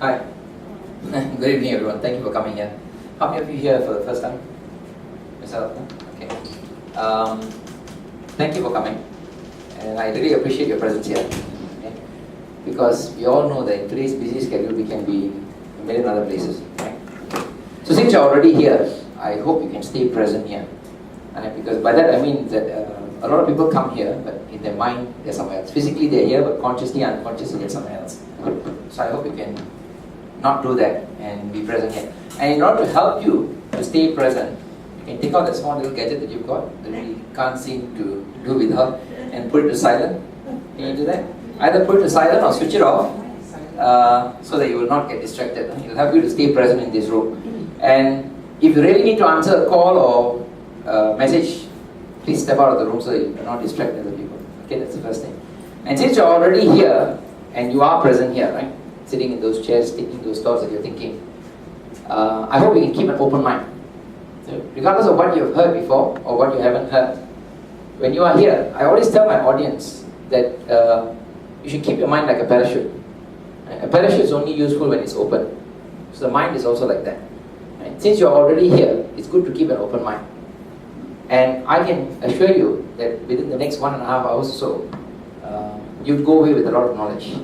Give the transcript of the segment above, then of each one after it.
Hi. Good evening, everyone. Thank you for coming here. How many of you here for the first time? Yourself? Okay. Thank you for coming. And I really appreciate your presence here. Okay? Because we all know that in today's busy schedule, we can be a million other places. Right? So since you're already here, I hope you can stay present here. And because by that I mean that a lot of people come here, but in their mind, they're somewhere else. Physically, they're here, but consciously, unconsciously, they're somewhere else. So I hope you can not do that and be present here. And in order to help you to stay present, you can take out that small little gadget that you've got that you can't seem to do without and put it to silent. Can you do that? Either put it to silent or switch it off so that you will not get distracted. It will help you to stay present in this room. And if you really need to answer a call or message, please step out of the room so that you're not distracted other people. Okay, that's the first thing. And since you're already here and you are present here, right? Sitting in those chairs, thinking those thoughts that you're thinking. I hope you can keep an open mind. So regardless of what you've heard before or what you haven't heard, when you are here, I always tell my audience that you should keep your mind like a parachute. A parachute is only useful when it's open. So the mind is also like that. Right? Since you're already here, it's good to keep an open mind. And I can assure you that within the next 1.5 hours or so, you'd go away with a lot of knowledge.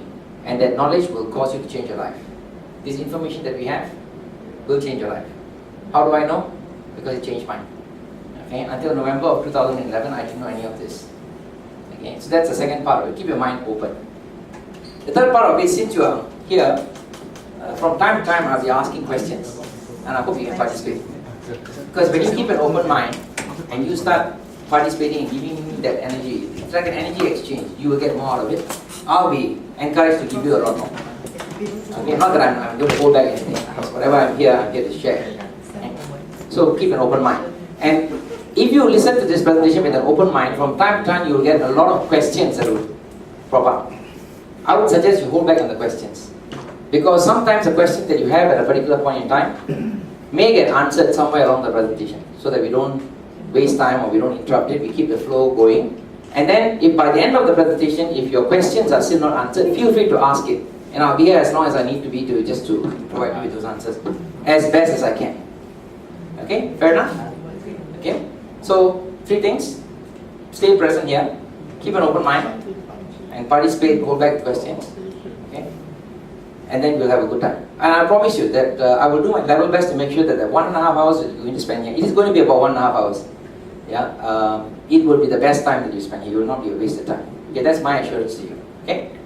And that knowledge will cause you to change your life. This information that we have will change your life. How do I know? Because it changed mine. Okay? Until November of 2011, I didn't know any of this. Okay? So that's the second part of it. Keep your mind open. The third part of it, since you are here, from time to time I'll be asking questions. And I hope you can participate. Because when you keep an open mind and you start participating and giving me that energy, it's like an energy exchange. You will get more out of it. I'll be encouraged to give you a lot more. Okay, not that I'm going to hold back anything. Whatever I'm here to share. Okay? So keep an open mind. And if you listen to this presentation with an open mind, from time to time you will get a lot of questions that will pop up. I would suggest you hold back on the questions. Because sometimes the questions that you have at a particular point in time may get answered somewhere along the presentation. So that we don't waste time or we don't interrupt it, we keep the flow going. And then, if by the end of the presentation, if your questions are still not answered, feel free to ask it. And I'll be here as long as I need to be to just to provide you with those answers as best as I can. Okay, fair enough? Okay, so 3 things. Stay present here, keep an open mind, and participate, hold back questions. Okay, and then we'll have a good time. And I promise you that I will do my level best to make sure that the 1.5 hours that you're going to spend here, it is going to be about 1.5 hours. Yeah, it will be the best time that you spend here. You will not be a wasted time. Okay, that's my assurance to you. Okay.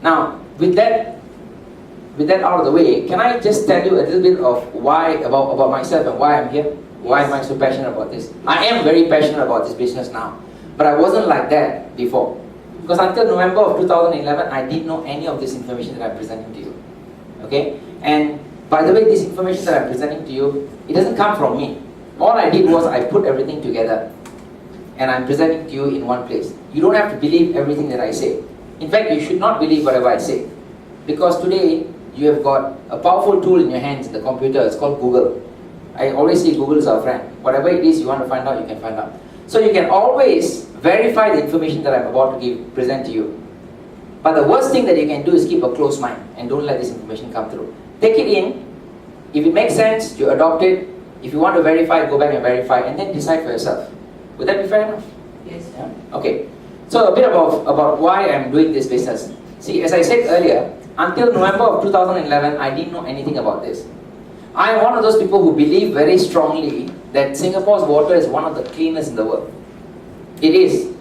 Now, with that out of the way, can I just tell you a little bit of why about myself and why I'm here? Why am I so passionate about this? I am very passionate about this business now, but I wasn't like that before. Because until November of 2011, I didn't know any of this information that I'm presenting to you. Okay. And by the way, this information that I'm presenting to you, it doesn't come from me. All I did was I put everything together and I'm presenting to you in one place. You don't have to believe everything that I say. In fact, you should not believe whatever I say. Because today, you have got a powerful tool in your hands, the computer. It's called Google. I always say Google is our friend. Whatever it is you want to find out, you can find out. So you can always verify the information that I'm about to present to you. But the worst thing that you can do is keep a closed mind and don't let this information come through. Take it in. If it makes sense, you adopt it. If you want to verify, go back and verify, and then decide for yourself. Would that be fair enough? Yes. Yeah? Okay. So a bit about why I'm doing this business. See, as I said earlier, until November of 2011, I didn't know anything about this. I'm one of those people who believe very strongly that Singapore's water is one of the cleanest in the world. It is.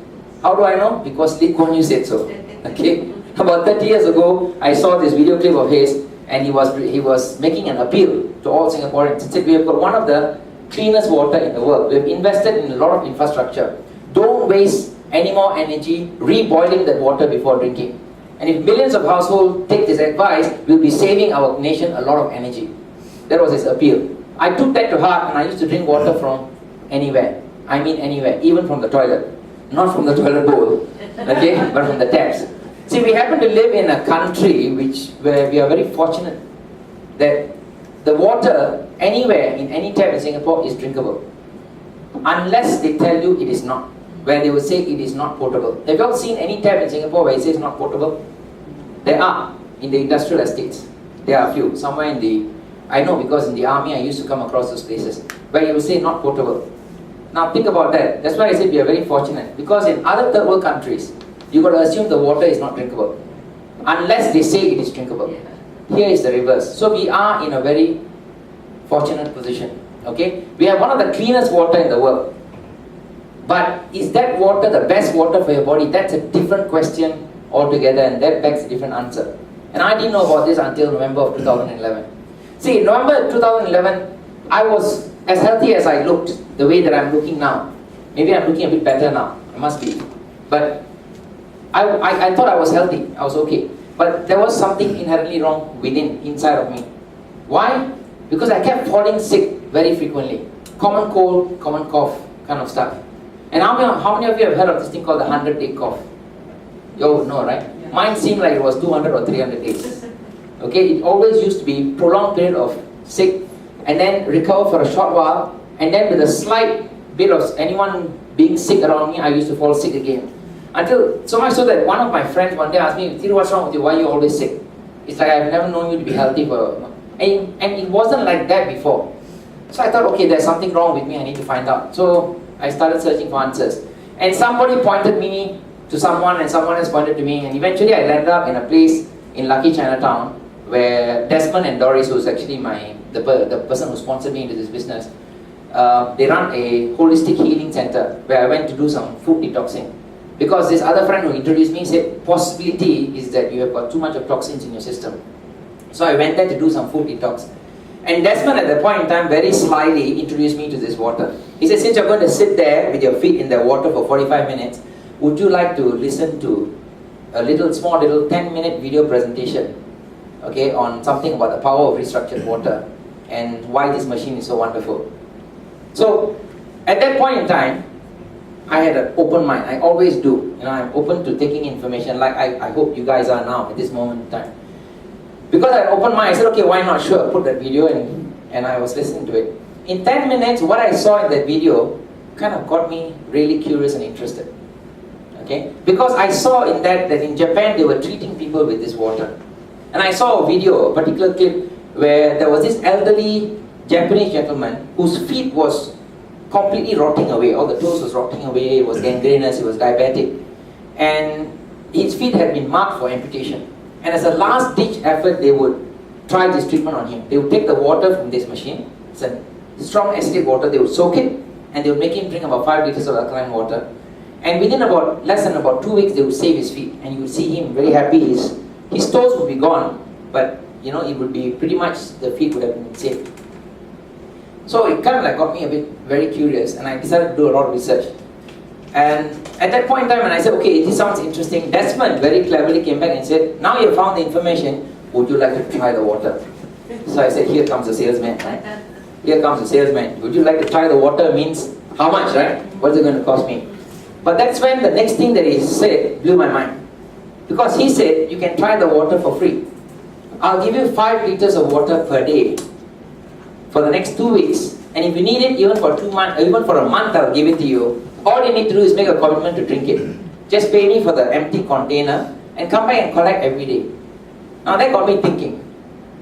How do I know? Because Lee Kuan Yew said so. Okay. About 30 years ago, I saw this video clip of his, and he was making an appeal to all Singaporeans. He said, we have got one of the cleanest water in the world. We have invested in a lot of infrastructure. Don't waste any more energy reboiling that water before drinking. And if millions of households take this advice, we'll be saving our nation a lot of energy. That was his appeal. I took that to heart and I used to drink water from anywhere. I mean anywhere, even from the toilet. Not from the toilet bowl, okay, but from the taps. See, we happen to live in a country where we are very fortunate that the water anywhere in any tap in Singapore is drinkable. Unless they tell you it is not, where they will say it is not potable. Have you all seen any tap in Singapore where it says not potable? There are in the industrial estates. There are a few. Somewhere in the, I know because in the army I used to come across those places where you will say not potable. Now think about that. That's why I said we are very fortunate. Because in other third world countries, you got to assume the water is not drinkable. Unless they say it is drinkable. Here is the reverse. So we are in a very fortunate position. Okay? We have one of the cleanest water in the world. But is that water the best water for your body? That's a different question altogether, and that begs a different answer. And I didn't know about this until November of 2011. See, in November 2011, I was as healthy as I looked, the way that I'm looking now. Maybe I'm looking a bit better now. I must be. But I thought I was healthy. I was okay. But there was something inherently wrong within, inside of me. Why? Because I kept falling sick very frequently. Common cold, common cough kind of stuff. And how many of you have heard of this thing called the 100-day cough? You know, right? Yeah. Mine seemed like it was 200 or 300 days. Okay, it always used to be prolonged period of sick, and then recover for a short while, and then with a slight bit of anyone being sick around me, I used to fall sick again. Until, so much so that one of my friends one day asked me, Thiru, what's wrong with you? Why are you always sick? It's like I've never known you to be healthy for... And it wasn't like that before. So I thought, okay, there's something wrong with me, I need to find out. So I started searching for answers. And somebody pointed me to someone, and someone else pointed to me, and eventually I landed up in a place in Lucky Chinatown where Desmond and Doris, who's actually the person who sponsored me into this business, they run a holistic healing center where I went to do some food detoxing. Because this other friend who introduced me said, possibility is that you have got too much of toxins in your system. So I went there to do some food detox. And Desmond at that point in time very slyly introduced me to this water. He said, since you're going to sit there with your feet in the water for 45 minutes, would you like to listen to a small little 10-minute video presentation, okay, on something about the power of restructured water and why this machine is so wonderful. So at that point in time, I had an open mind. I always do. You know, I'm open to taking information like I hope you guys are now at this moment in time. Because I had an open mind, I said, okay, why not? Sure, put that video in, and I was listening to it. In 10 minutes, what I saw in that video kind of got me really curious and interested. Okay? Because I saw in that in Japan they were treating people with this water. And I saw a video, a particular clip, where there was this elderly Japanese gentleman whose feet was completely rotting away. All the toes was rotting away, it was gangrenous, he was diabetic. And his feet had been marked for amputation. And as a last ditch effort, they would try this treatment on him. They would take the water from this machine, it's a strong acidic water, they would soak it, and they would make him drink about 5 liters of alkaline water. And within less than about 2 weeks, they would save his feet, and you would see him very happy. His toes would be gone, but you know, it would be pretty much, the feet would have been saved. So it kind of like got me a bit very curious, and I decided to do a lot of research. And at that point in time, when I said, okay, this sounds interesting, Desmond very cleverly came back and said, now you have found the information, would you like to try the water? So I said, here comes the salesman, right? Here comes the salesman. Would you like to try the water means how much, right? What's it going to cost me? But that's when the next thing that he said blew my mind. Because he said, you can try the water for free. I'll give you 5 liters of water per day for the next 2 weeks. And if you need it even for 2 months, even for a month, I'll give it to you. All you need to do is make a commitment to drink it. Just pay me for the empty container and come back and collect every day. Now that got me thinking,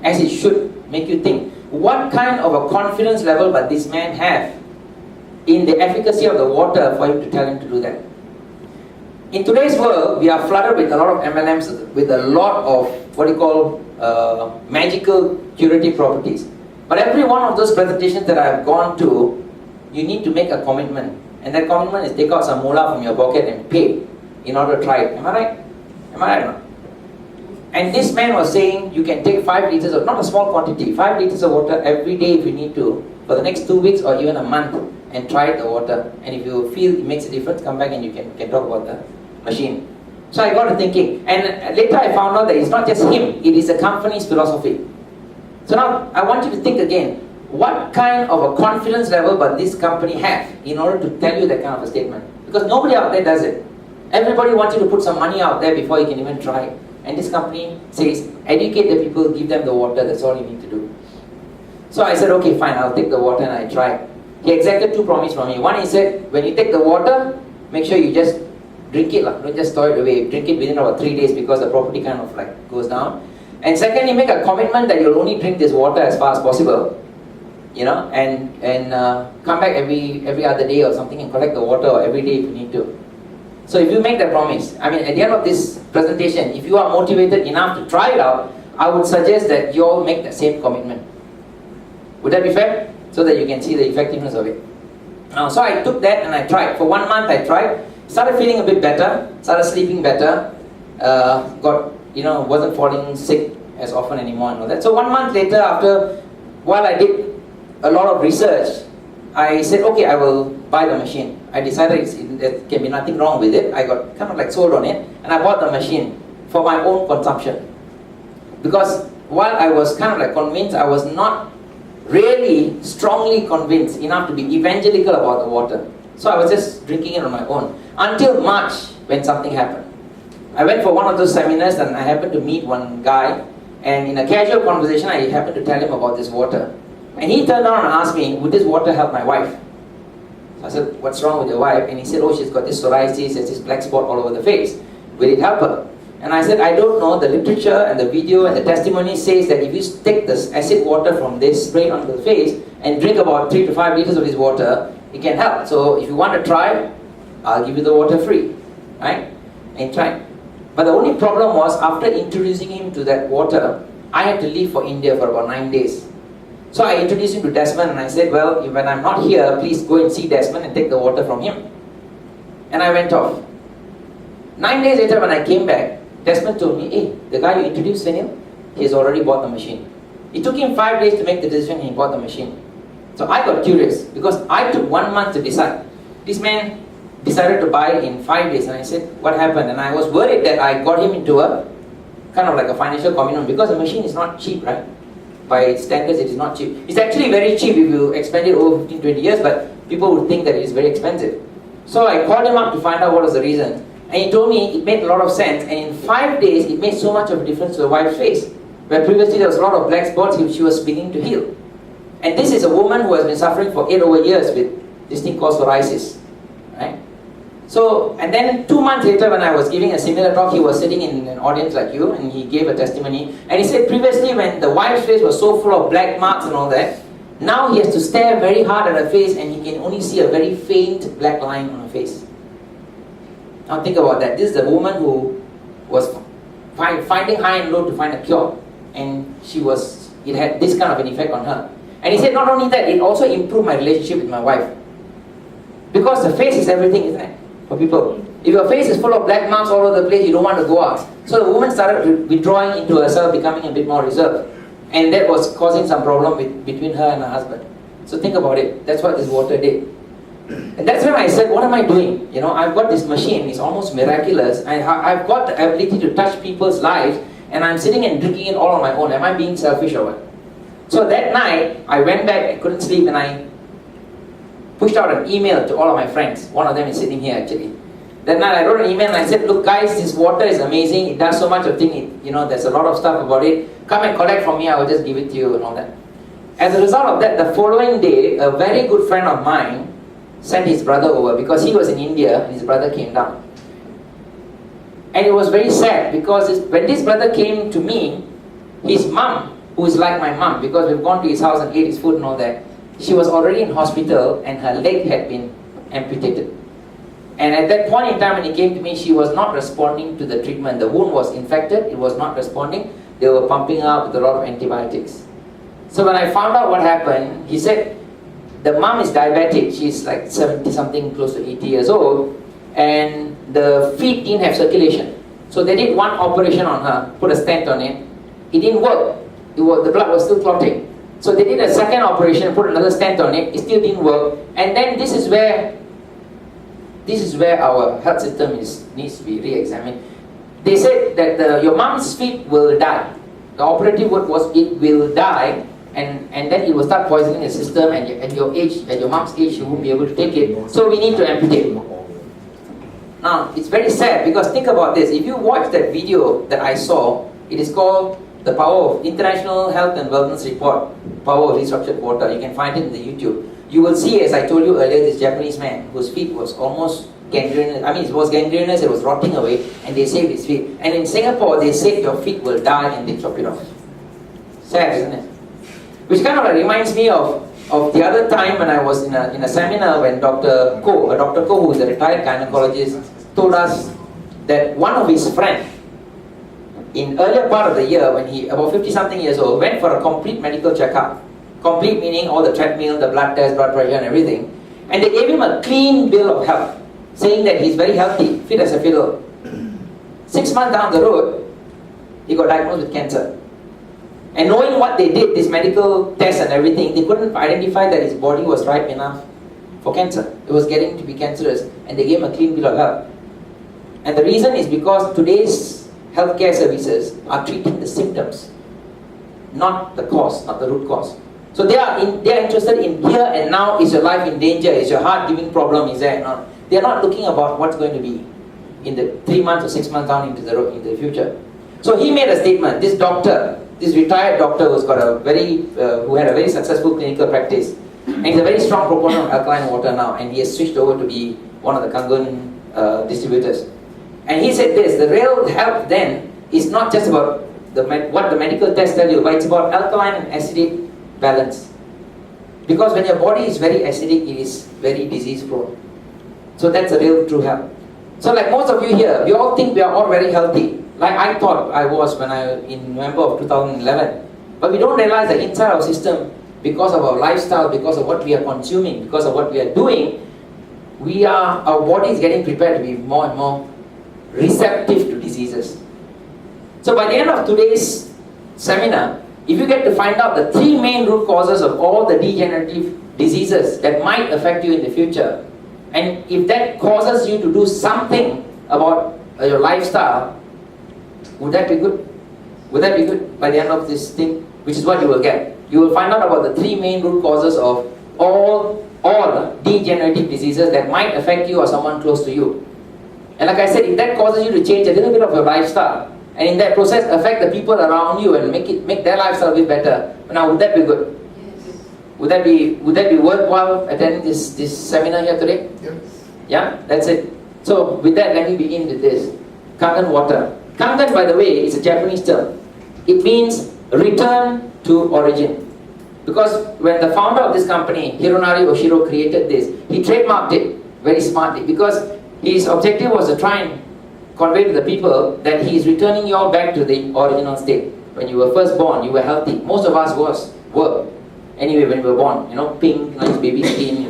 as it should make you think, what kind of a confidence level but this man have in the efficacy of the water for him to tell him to do that? In today's world, we are flooded with a lot of MLMs, with a lot of what you call magical curative properties. But every one of those presentations that I've gone to, you need to make a commitment. And that commitment is take out some moolah from your pocket and pay in order to try it. Am I right? Am I right or not? And this man was saying you can take 5 liters of, not a small quantity, 5 liters of water every day if you need to, for the next 2 weeks or even a month, and try the water. And if you feel it makes a difference, come back and you can talk about the machine. So I got to thinking. And later I found out that it's not just him, it is the company's philosophy. So now I want you to think again. What kind of a confidence level but this company have in order to tell you that kind of a statement? Because nobody out there does it. Everybody wants you to put some money out there before you can even try it. And this company says, educate the people, give them the water, that's all you need to do. So I said, okay, fine, I'll take the water, and I tried. He exacted 2 promises from me. One, he said, when you take the water, make sure you just drink it, don't just store it away. Drink it within about 3 days because the property kind of like goes down. And secondly, make a commitment that you'll only drink this water as far as possible, you know, and come back every other day or something and collect the water, or every day if you need to. So if you make that promise, I mean, at the end of this presentation, if you are motivated enough to try it out, I would suggest that you all make the same commitment. Would that be fair? So that you can see the effectiveness of it. So I took that and I tried. For 1 month I tried, started feeling a bit better, started sleeping better, wasn't falling sick as often anymore and all that. So 1 month later, while I did a lot of research, I said, okay, I will buy the machine. I decided there can be nothing wrong with it. I got kind of like sold on it, and I bought the machine for my own consumption. Because while I was kind of like convinced, I was not really strongly convinced enough to be evangelical about the water. So I was just drinking it on my own. Until March, when something happened. I went for one of those seminars and I happened to meet one guy, and in a casual conversation I happened to tell him about this water. And he turned around and asked me, would this water help my wife? So I said, what's wrong with your wife? And he said, oh, she's got this psoriasis, there's this black spot all over the face. Will it help her? And I said, I don't know. The literature and the video and the testimony says that if you take this acid water from this, spray it onto the face, and drink about 3 to 5 liters of this water, it can help. So if you want to try, I'll give you the water free. Right? And try. But the only problem was, after introducing him to that water, I had to leave for India for about 9 days. So I introduced him to Desmond and I said, well, when I'm not here, please go and see Desmond and take the water from him. And I went off. 9 days later when I came back, Desmond told me, hey, the guy you introduced, Sunil, he has already bought the machine. It took him 5 days to make the decision and he bought the machine. So I got curious because I took 1 month to decide. This man decided to buy it in 5 days, and I said, what happened? And I was worried that I got him into a kind of like a financial commitment, because the machine is not cheap, right? By standards, it is not cheap. It's actually very cheap if you expend it over 15-20 years, but people would think that it is very expensive. So I called him up to find out what was the reason. And he told me it made a lot of sense, and in 5 days, it made so much of a difference to the wife's face. Where previously there was a lot of black spots, she was beginning to heal. And this is a woman who has been suffering for 8 over years with this thing called psoriasis. Right? So, and then 2 months later when I was giving a similar talk, he was sitting in an audience like you, and he gave a testimony. And he said previously when the wife's face was so full of black marks and all that, now he has to stare very hard at her face and he can only see a very faint black line on her face. Now think about that. This is a woman who was finding high and low to find a cure, and it had this kind of an effect on her. And he said not only that, it also improved my relationship with my wife. Because the face is everything, isn't it? For people. If your face is full of black marks all over the place, you don't want to go out. So the woman started withdrawing into herself, becoming a bit more reserved. And that was causing some problem between her and her husband. So think about it. That's what this water did. And that's when I said, what am I doing? You know, I've got this machine, it's almost miraculous. I've got the ability to touch people's lives, and I'm sitting and drinking it all on my own. Am I being selfish or what? So that night, I went back, I couldn't sleep, and I pushed out an email to all of my friends. One of them is sitting here actually. That night I wrote an email and I said, look guys, this water is amazing, it does so much of things, there's a lot of stuff about it. Come and collect from me, I will just give it to you and all that. As a result of that, the following day, a very good friend of mine sent his brother over, because he was in India and his brother came down. And it was very sad, because when this brother came to me, his mum, who is like my mum, because we've gone to his house and ate his food and all that, she was already in hospital and her leg had been amputated. And at that point in time when he came to me, she was not responding to the treatment. The wound was infected, it was not responding. They were pumping her up with a lot of antibiotics. So when I found out what happened, he said, the mom is diabetic, she's like 70 something, close to 80 years old, and the feet didn't have circulation. So they did one operation on her, put a stent on it. It didn't work. The blood was still clotting. So they did a second operation, put another stent on it, it still didn't work. And then this is where our health system needs to be re-examined. They said that your mom's feet will die. The operative word was it will die, and then it will start poisoning the system, and at your mom's age, you won't be able to take it. So we need to amputate. Now, it's very sad, because think about this. If you watch that video that I saw, it is called The Power of International Health and Wellness Report, Power of Restructured Water. You can find it in the YouTube. You will see, as I told you earlier, this Japanese man whose feet was almost gangrenous. I mean, it was gangrenous, it was rotting away, and they saved his feet. And in Singapore, they said your feet will die and they chop it off. Sad, isn't it? Which kind of reminds me of the other time when I was in a seminar when Dr. Ko, who is a retired gynecologist, told us that one of his friends, in earlier part of the year, when he, about 50-something years old, went for a complete medical checkup. Complete meaning all the treadmill, the blood test, blood pressure and everything. And they gave him a clean bill of health, saying that he's very healthy, fit as a fiddle. 6 months down the road, he got diagnosed with cancer. And knowing what they did, this medical test and everything, they couldn't identify that his body was ripe enough for cancer. It was getting to be cancerous, and they gave him a clean bill of health. And the reason is because today's healthcare services are treating the symptoms, not the cause, not the root cause. So they are interested in here and now. Is your life in danger? Is your heart giving problem? Is there not? They are not looking about what's going to be in the 3 months or 6 months down into the future. So he made a statement. This doctor, this retired doctor, who had a very successful clinical practice, and he's a very strong proponent of alkaline water now, and he has switched over to be one of the Kangen distributors. And he said this: the real health then is not just about what the medical tests tell you, but it's about alkaline and acidic balance. Because when your body is very acidic, it is very disease prone. So that's the real true health. So like most of you here, we all think we are all very healthy. Like I thought I was in November of 2011. But we don't realize that inside our system, because of our lifestyle, because of what we are consuming, because of what we are doing, our body is getting prepared to be more and more receptive to diseases. So by the end of today's seminar, if you get to find out the 3 main root causes of all the degenerative diseases that might affect you in the future, and if that causes you to do something about your lifestyle, would that be good? Would that be good by the end of this thing? Which is what you will get. You will find out about the 3 main root causes of all degenerative diseases that might affect you or someone close to you. And like I said, if that causes you to change a little bit of your lifestyle, and in that process affect the people around you and make their lifestyle a bit better, now would that be good? Yes. Would that be worthwhile attending this seminar here today? Yes. Yeah, that's it. So with that, let me begin with this. Kangen water. Kangen, by the way, is a Japanese term. It means return to origin. Because when the founder of this company, Hironari Oshiro, created this, he trademarked it very smartly, because his objective was to try and convey to the people that he is returning you all back to the original state. When you were first born, you were healthy. Most of us were. Anyway, when we were born, pink, nice baby skin,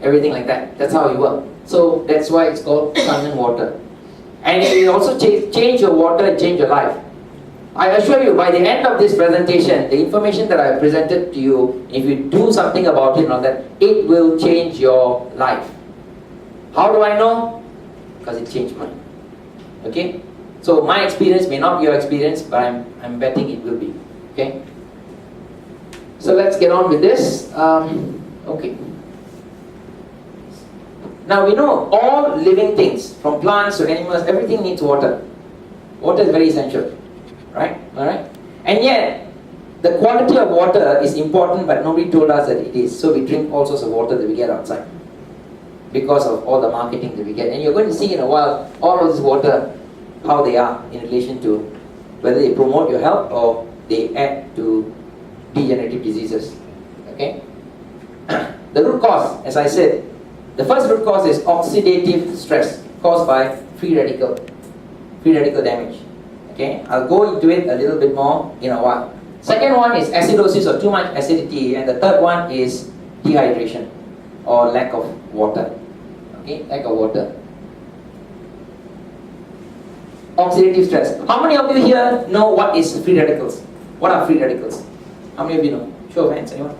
everything like that. That's how you were. So that's why it's called Kangen water. And it will also change your water and change your life. I assure you, by the end of this presentation, the information that I presented to you, if you do something about it, it will change your life. How do I know? Because it changed mine. Okay? So my experience may not be your experience, but I'm betting it will be. Okay? So let's get on with this. Okay. Now we know all living things, from plants to animals, everything needs water. Water is very essential. Right? Alright? And yet, the quality of water is important, but nobody told us that it is. So we drink all sorts of water that we get outside, because of all the marketing that we get. And you're going to see in a while all of this water, how they are in relation to whether they promote your health or they add to degenerative diseases. Okay? The root cause, as I said, the first root cause is oxidative stress caused by free radical damage. Okay? I'll go into it a little bit more in a while. Second one is acidosis, or too much acidity, and the third one is dehydration, or lack of water. Okay, lack of water. Oxidative stress. How many of you here know what is free radicals? What are free radicals? How many of you know? Show of hands, anyone?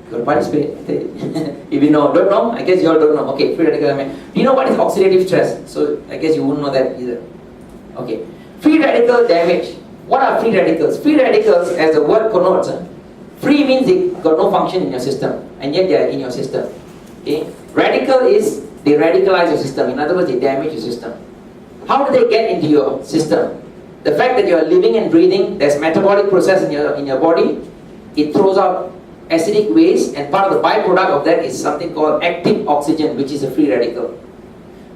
You'll participate. If you know, don't know, I guess you all don't know. Okay, free radical. Do you know what is oxidative stress? So I guess you wouldn't know that either. Okay. Free radical damage. What are free radicals? Free radicals, as the word connotes, free means they got no function in your system, and yet they are in your system. Okay? Radical is they radicalize your system. In other words, they damage your system. How do they get into your system? The fact that you are living and breathing, there's metabolic process in your body. It throws out acidic waste, and part of the byproduct of that is something called active oxygen, which is a free radical.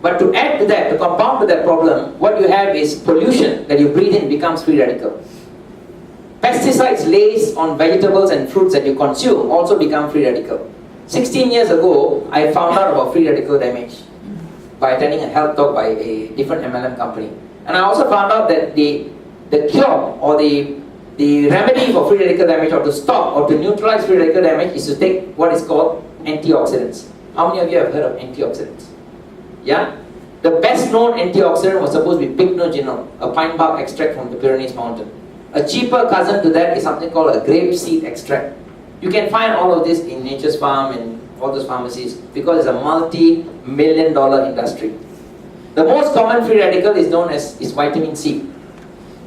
But to add to that, to compound to that problem, what you have is pollution that you breathe in becomes free radical. Pesticides laced on vegetables and fruits that you consume also become free radical. 16 years ago, I found out about free radical damage by attending a health talk by a different MLM company. And I also found out that the cure or the remedy for free radical damage, or to stop or to neutralize free radical damage, is to take what is called antioxidants. How many of you have heard of antioxidants? Yeah? The best known antioxidant was supposed to be pycnogenol, a pine bark extract from the Pyrenees mountain. A cheaper cousin to that is something called a grape seed extract. You can find all of this in Nature's Farm and all those pharmacies because it's a multi-million-dollar industry. The most common free radical is known as vitamin C.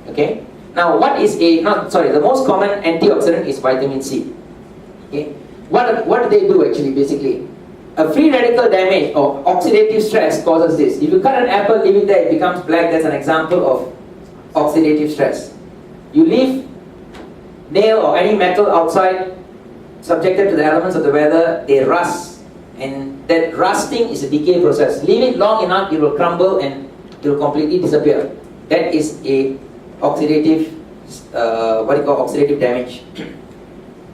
Okay? Now, the most common antioxidant is vitamin C. Okay? What do they do actually, basically? A free radical damage or oxidative stress causes this. If you cut an apple, leave it there, it becomes black. That's an example of oxidative stress. You leave nail or any metal outside, subjected to the elements of the weather, they rust. And that rusting is a decay process. Leave it long enough, it will crumble and it will completely disappear. That is a oxidative, oxidative damage.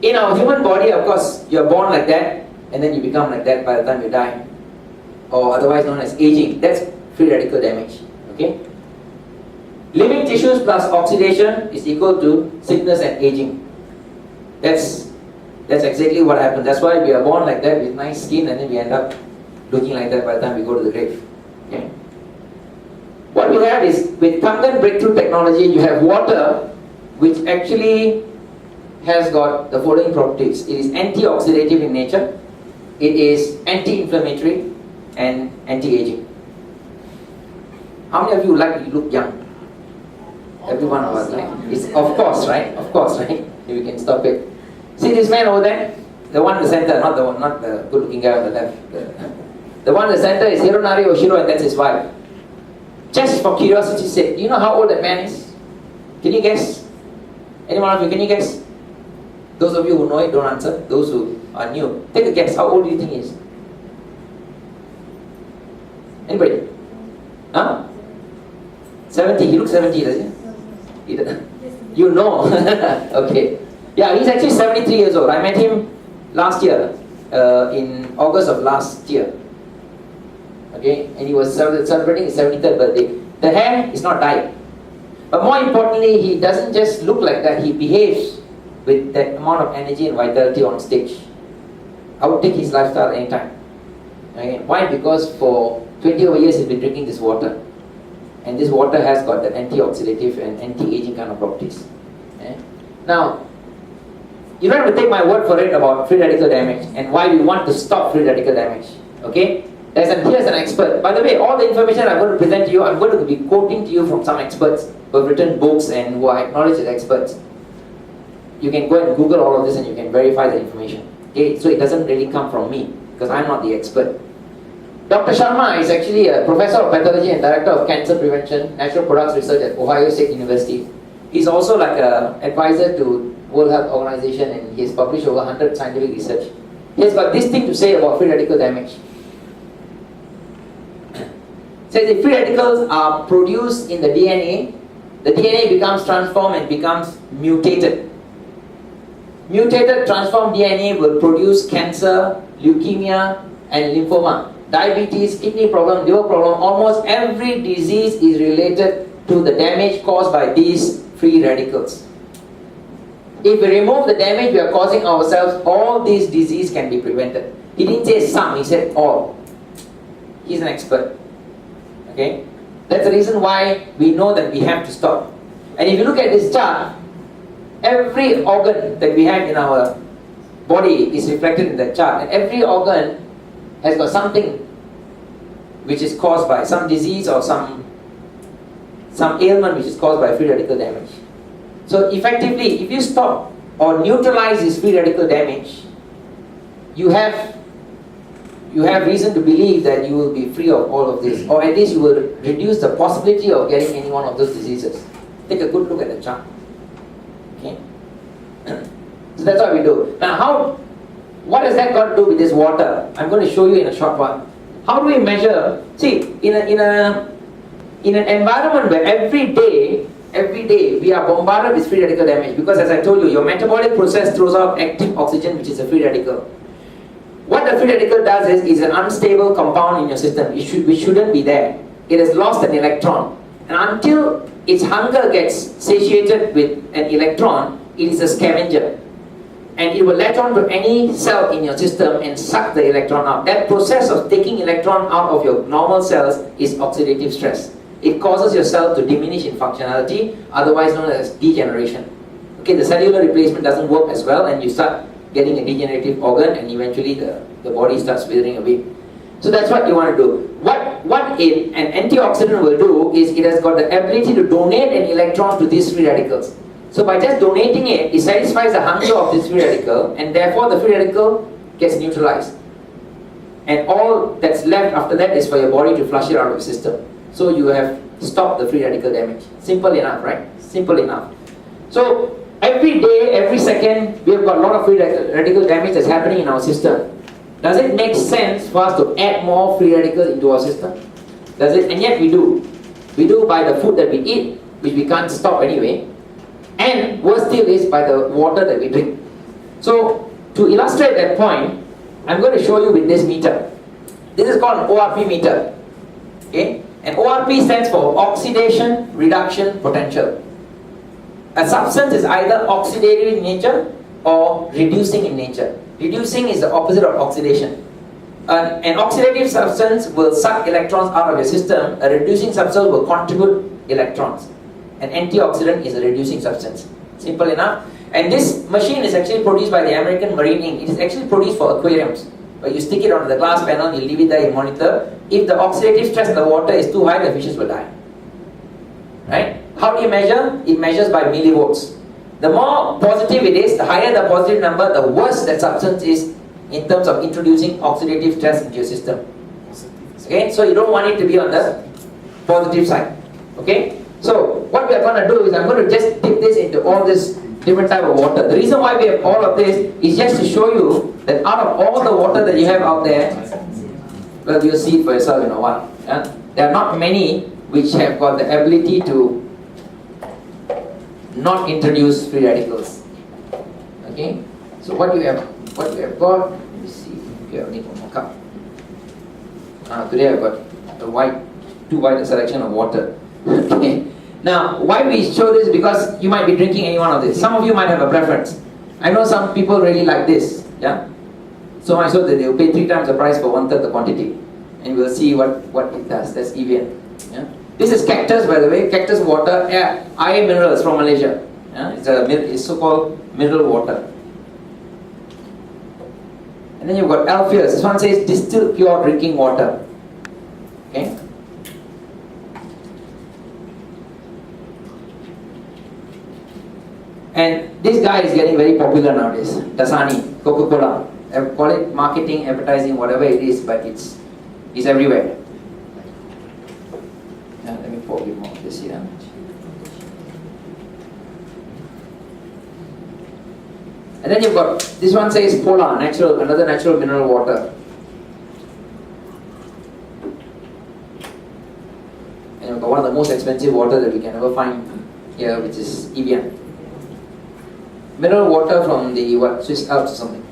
In our human body, of course, you are born like that, and then you become like that by the time you die, or otherwise known as aging. That's free radical damage. Okay? Living tissues plus oxidation is equal to sickness and aging. That's exactly what happens. That's why we are born like that with nice skin, and then we end up looking like that by the time we go to the grave. Okay? What you have is, with Kangen breakthrough technology, you have water which actually has got the following properties. It is antioxidative in nature, it is anti-inflammatory, and anti-aging. How many of you like to look young? Every one of us, like, it's of course, right? Of course, right? We can stop it. See this man over there? The one in the center, not the good-looking guy on the left. The one in the center is Hironari Oshiro, and that's his wife. Just for curiosity's sake, do you know how old that man is? Can you guess? Any one of you, can you guess? Those of you who know it, don't answer. Those who are new, take a guess. How old do you think he is? Anybody? Huh? 70. He looks 70, does he? You know. Okay. Yeah, he's actually 73 years old. I met him last year, in August of last year. Okay, and he was celebrating his 73rd birthday. The hair is not dyed. But more importantly, he doesn't just look like that, he behaves with that amount of energy and vitality on stage. I would take his lifestyle anytime. Okay? Why? Because for 20 over years he's been drinking this water. And this water has got that antioxidative and anti-aging kind of properties. Okay? Now, you don't have to take my word for it about free radical damage and why we want to stop free radical damage. Okay? Here's an expert. By the way, all the information I'm going to present to you, I'm going to be quoting to you from some experts who have written books and who are acknowledged as experts. You can go and Google all of this and you can verify the information. Okay? So it doesn't really come from me because I'm not the expert. Dr. Sharma is actually a professor of pathology and director of cancer prevention, natural products research at Ohio State University. He's also like an advisor to World Health Organization, and he has published over 100 scientific research. He has got this thing to say about free radical damage. Says the free radicals are produced in the DNA. The DNA becomes transformed and becomes mutated. Mutated, transformed DNA will produce cancer, leukemia, and lymphoma. Diabetes, kidney problem, liver problem, almost every disease is related to the damage caused by these free radicals. If we remove the damage we are causing ourselves, all these diseases can be prevented. He didn't say some, he said all. He's an expert. Okay? That's the reason why we know that we have to stop. And if you look at this chart, every organ that we have in our body is reflected in that chart. And every organ has got something which is caused by some disease or some ailment which is caused by free radical damage. So effectively, if you stop or neutralize this free radical damage, you have reason to believe that you will be free of all of this, or at least you will reduce the possibility of getting any one of those diseases. Take a good look at the chart. Okay? So that's what we do. Now what has that got to do with this water? I'm going to show you in a short while. How do we measure? See, in an environment where every day we are bombarded with free radical damage, because as I told you, your metabolic process throws out active oxygen, which is a free radical. What the free radical does is an unstable compound in your system, which shouldn't be there. It has lost an electron, and until its hunger gets satiated with an electron, it is a scavenger, and it will latch on to any cell in your system and suck the electron out. That process of taking electron out of your normal cells is oxidative stress. It causes your cell to diminish in functionality, otherwise known as degeneration. Okay, the cellular replacement doesn't work as well, and you start getting a degenerative organ, and eventually the body starts withering away. So that's what you want to do. What an antioxidant will do is it has got the ability to donate an electron to these free radicals. So by just donating it, it satisfies the hunger of this free radical, and therefore the free radical gets neutralized. And all that's left after that is for your body to flush it out of the system. So you have stopped the free radical damage. Simple enough, right? Simple enough. So every day, every second, we have got a lot of free radical damage that's happening in our system. Does it make sense for us to add more free radicals into our system? Does it? And yet we do. We do by the food that we eat, which we can't stop anyway. And worse still is by the water that we drink. So to illustrate that point, I'm going to show you with this meter. This is called an ORP meter. Okay? And ORP stands for oxidation reduction potential. A substance is either oxidative in nature or reducing in nature. Reducing is the opposite of oxidation. An oxidative substance will suck electrons out of your system. A reducing substance will contribute electrons. An antioxidant is a reducing substance. Simple enough. And this machine is actually produced by the American Marine Inc. It is actually produced for aquariums. But you stick it on the glass panel, you leave it there, you monitor. If the oxidative stress in the water is too high, the fishes will die. Right? How do you measure? It measures by millivolts. The more positive it is, the higher the positive number, the worse that substance is in terms of introducing oxidative stress into your system. Okay? So you don't want it to be on the positive side. Okay? So what we are going to do is I'm going to just dip this into all this different type of water. The reason why we have all of this is just to show you that out of all the water that you have out there, well, you'll see it for yourself in a while. Yeah? There are not many which have got the ability to not introduce free radicals. Okay? So what we have got, let me see. Okay, I need one more cup. Today I've got too wide a selection of water. Okay. Now, why we show this? Because you might be drinking any one of this. Some of you might have a preference. I know some people really like this. Yeah. So much so that they will pay 3 times the price for 1/3 the quantity, and we'll see what it does. That's Evian. Yeah. This is cactus, by the way. Cactus water, iron minerals from Malaysia. Yeah. It's so-called mineral water. And then you've got Alpheus. This one says distilled pure drinking water. Okay. And this guy is getting very popular nowadays. Dasani, Coca-Cola. I call it marketing, advertising, whatever it is, but it's everywhere. Yeah, let me pour a bit more of this here. And then you've got, this one says Polar, another natural mineral water. And you've got one of the most expensive water that we can ever find here, which is Evian. Mineral water from the Swiss Alps or something.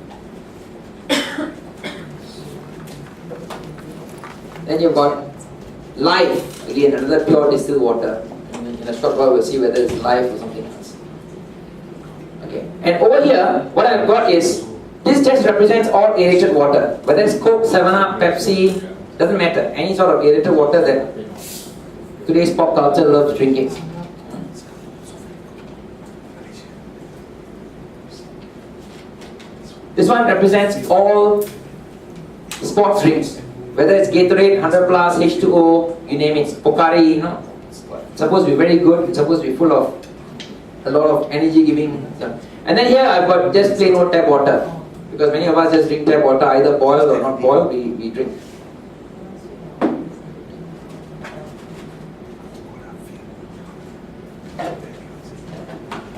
Then you've got Life, again another pure distilled water. In a short while we'll see whether it's Life or something else. Okay. And over here, what I've got is, this just represents all aerated water. Whether it's Coke, 7-Up, Pepsi, doesn't matter. Any sort of aerated water that today's pop culture loves drinking. This one represents all sports drinks, whether it's Gatorade, 100 plus, H2O, you name it, Pocari, it's supposed to be very good, it's supposed to be full of a lot of energy giving. And then here I've got just plain old tap water, because many of us just drink tap water, either boiled or not boiled, we drink.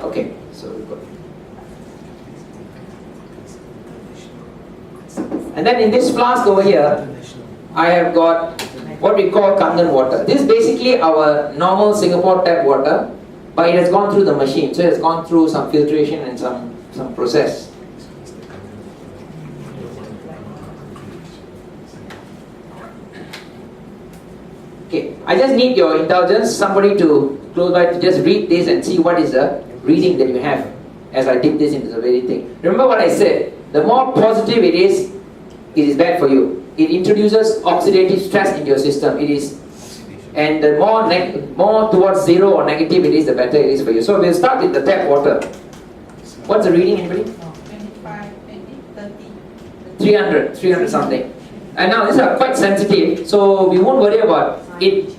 Okay, so we've got. And then in this flask over here, I have got what we call Kangen water. This is basically our normal Singapore tap water, but it has gone through the machine. So it has gone through some filtration and some process. Okay, I just need your indulgence, somebody to close by to just read this and see what is the reading that you have as I dip this into the very thing. Remember what I said, the more positive it is bad for you. It introduces oxidative stress into your system. It is, and the more towards zero or negative it is, the better it is for you. So we'll start with the tap water. What's the reading, anybody? 25, 30. 300 something. And now these are quite sensitive, so we won't worry about it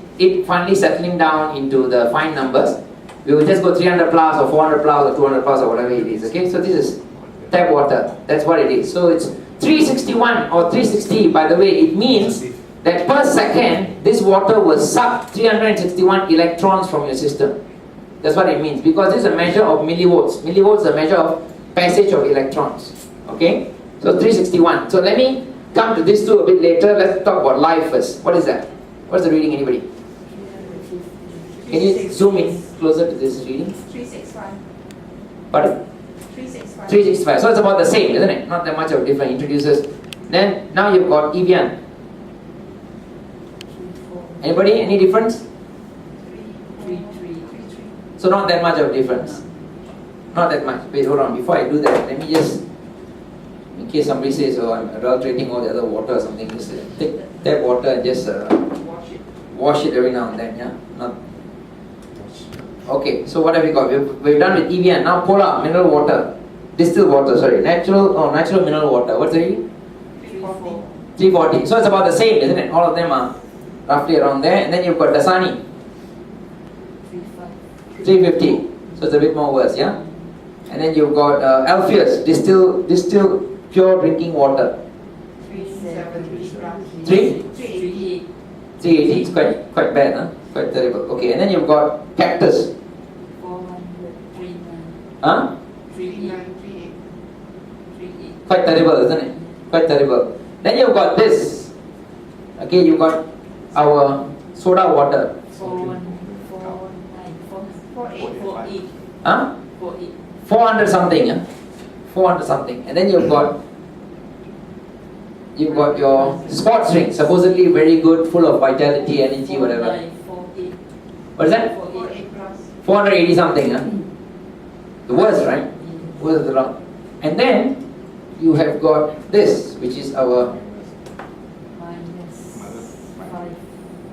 finally settling down into the fine numbers. We will just go 300 plus or 400 plus or 200 plus or whatever it is. Okay, so this is tap water. That's what it is. So it's 361 or 360. By the way, it means that per second this water will suck 361 electrons from your system. That's what it means, because this is a measure of millivolts. Millivolts is a measure of passage of electrons. Okay, so 361. So let me come to this too a bit later. Let's talk about live first. What is that? What's the reading, anybody? Can you zoom in closer to this reading? 365. Pardon? 365. 365. So it's about the same, isn't it? Not that much of a difference. Introduces. Then now you've got Evian. Anybody? Any difference? 3. So not that much of a difference. Not that much. Wait, hold on. Before I do that, let me just, in case somebody says, oh, I'm adulterating all the other water or something, just take that water and just wash it every now and then. Yeah. Not. Okay. So what have we got? We've done with Evian. Now Polar mineral water, distilled water. Sorry, natural mineral water. What's the reading? 340. 340. So it's about the same, isn't it? All of them are roughly around there. And then you've got Dasani. 350. So it's a bit more worse, yeah. And then you've got Alpheus, distilled pure drinking water. 370. 380. It's quite bad, huh? Quite terrible. Okay, and then you've got Cactus. 439. Huh? 3938. Quite terrible, isn't it? Quite terrible. Then you've got this. Okay, you've got our soda water. 448. Huh? 400 something, huh? 400 something. And then you've got your sports drink, supposedly very good, full of vitality, energy, whatever. What is that? 48 plus. 480 something, huh? The worst, right? Worst of the lot. And then you have got this, which is our,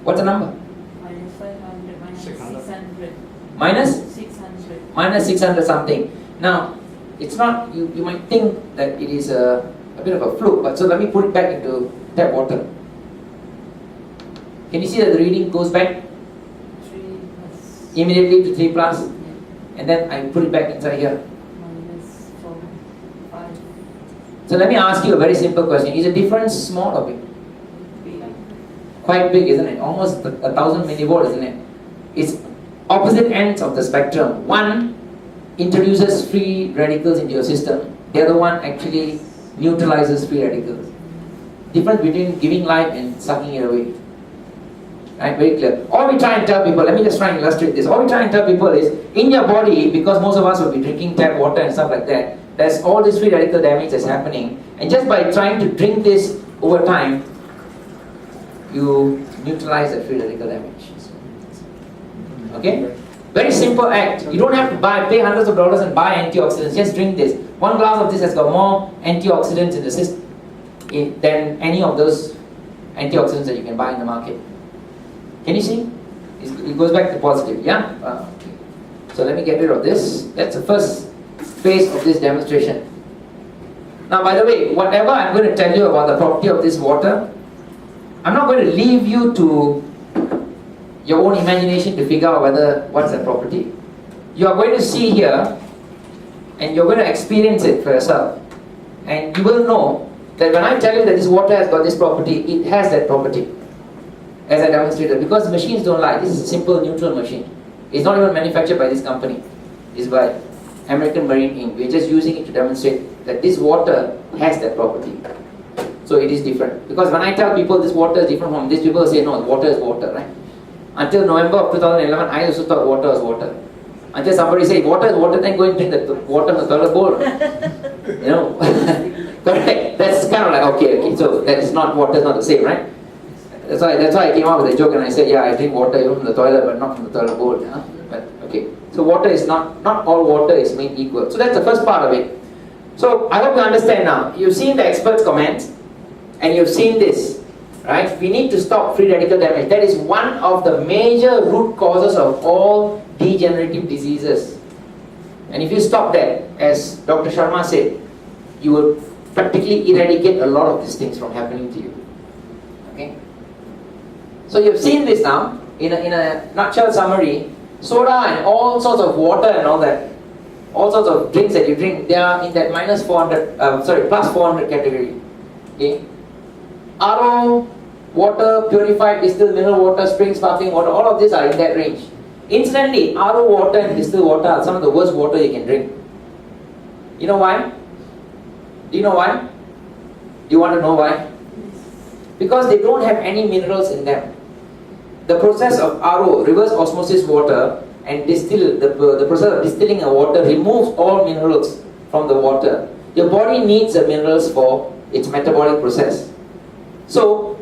what's the number? Minus 600 something. Now, it's not, you might think that it is a bit of a fluke, but so let me put it back into tap water. Can you see that the reading goes back immediately to 3 plus? And then I put it back inside here. So let me ask you a very simple question. Is the difference small or big? Quite big, isn't it? Almost 1,000 millivolts, isn't it? It's opposite ends of the spectrum. One introduces free radicals into your system. The other one actually neutralizes free radicals. Difference between giving life and sucking it away. Right? Very clear. All we try and tell people, let me just try and illustrate this. All we try and tell people is, in your body, because most of us will be drinking tap water and stuff like that, there's all this free radical damage that's happening. And just by trying to drink this over time, you neutralize that free radical damage. Okay? Very simple act. You don't have to pay hundreds of dollars and buy antioxidants. Just drink this. One glass of this has got more antioxidants in the system than any of those antioxidants that you can buy in the market. Can you see? It goes back to positive. Yeah? Okay. So let me get rid of this. That's the first phase of this demonstration. Now, by the way, whatever I'm going to tell you about the property of this water, I'm not going to leave you to your own imagination to figure out what's the property. You are going to see here and you're going to experience it for yourself. And you will know that when I tell you that this water has got this property, it has that property, as I demonstrated. Because machines don't lie. This is a simple neutral machine. It's not even manufactured by this company. It's by American Marine Inc. We're just using it to demonstrate that this water has that property. So it is different. Because when I tell people this water is different from this, people say no, water is water, right? Until November of 2011, I also thought water was water. Until somebody said water is water, then go and drink the water in the toilet bowl. You know, correct? That's kind of like okay. So that's not water, is not the same, right? That's why I came up with a joke and I said, yeah, I drink water even from the toilet, but not from the toilet bowl. Yeah? But okay. So water is not all water is made equal. So that's the first part of it. So I hope you understand now. You've seen the experts' comments, and you've seen this, right? We need to stop free radical damage. That is one of the major root causes of all degenerative diseases. And if you stop that, as Dr. Sharma said, you will practically eradicate a lot of these things from happening to you. Okay? So you've seen this now, in a nutshell summary, soda and all sorts of water and all that, all sorts of drinks that you drink, they are in that plus 400 category. Okay? RO, water, purified, distilled mineral water, spring, sparkling water, all of these are in that range. Incidentally, RO water and distilled water are some of the worst water you can drink. You know why? Do you know why? Do you want to know why? Because they don't have any minerals in them. The process of RO, reverse osmosis water, and the process of distilling a water removes all minerals from the water. Your body needs the minerals for its metabolic process. So